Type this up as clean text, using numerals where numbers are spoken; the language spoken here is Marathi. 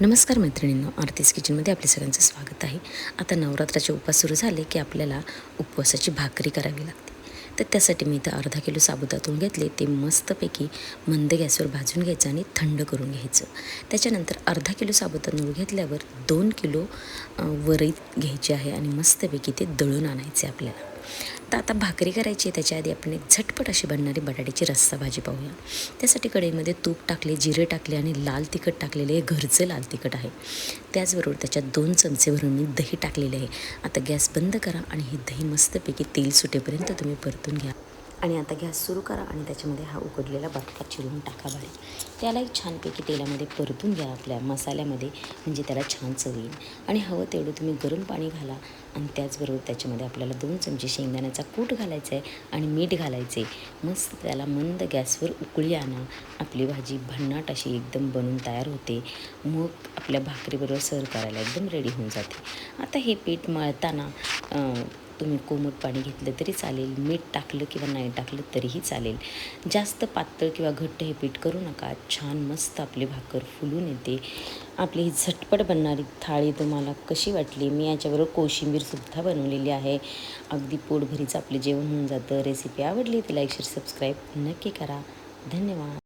नमस्कार मैत्रिणींनो, आरतीज किचनमध्ये आपल्या सगळ्यांचं स्वागत आहे. आता नवरात्राचे उपवास सुरू झाले की आपल्याला उपवासाची भाकरी करावी लागते. तर त्यासाठी मी इथं अर्धा किलो साबुदाणा घेतले. ते मस्तपैकी मंद गॅसवर भाजून घ्यायचं आणि थंड करून घ्यायचं. त्याच्यानंतर अर्धा किलो साबुदाणा घेतल्यावर 2 किलो वरई घ्यायची आहे आणि मस्तपैकी ते दळून आणायचे आपल्याला. तर आता भाकरी करायची आहे त्याच्या आधी आपण एक झटपट अशी बनणारी बटाट्याची रस्सा भाजी पाहूया. त्यासाठी कढईमध्ये तूप टाकले, जिरे टाकले आणि लाल तिखट टाकलेले आहे. घरचं लाल तिखट आहे. त्याचबरोबर त्याच्यात 2 चमचे भरून मी दही टाकलेले आहे. आता गॅस बंद करा आणि हे दही मस्तपैकी तेल सुटेपर्यंत तुम्ही परतून घ्या. आणि आता गॅस सुरू करा आणि त्याच्यामध्ये हा उकडलेला बटाटा चिरून टाका बारीक. त्यालाही छानपैकी तेलामध्ये परतून घ्या आपल्या मसाल्यामध्ये, म्हणजे त्याला छान चव येईल. आणि हवं तेवढं तुम्ही गरम पाणी घाला आणि त्याचबरोबर त्याच्यामध्ये आपल्याला 2 चमचे शेंगदाण्याचा कूट घालायचा आहे आणि मीठ घालायचे. मस्त त्याला मंद गॅसवर उकळी आणा. आपली भाजी भन्नाट अशी एकदम बनून तयार होते. मग आपल्या भाकरीबरोबर सर्व करायला एकदम रेडी होऊन जाते. आता हे पीठ मळताना तुम्ही कोमट पाणी घेतलं तरी चालेल, मीठ टाकलं किंवा नाही टाकलं तरीही चालेल. जास्त पातळ किंवा घट्ट हे पीठ करू नका. छान मस्त आपली भाकर फुलून येते. आपली ही झटपट बनणारी थाळी तुम्हाला कशी वाटली? मी याच्याबरोबर कोशिंबीरसुद्धा बनवलेली आहे. अगदी पोटभरीचं आपलं जेवण होऊन जातं. रेसिपी आवडली तर लाईक, शेअर, सबस्क्राईब नक्की करा. धन्यवाद.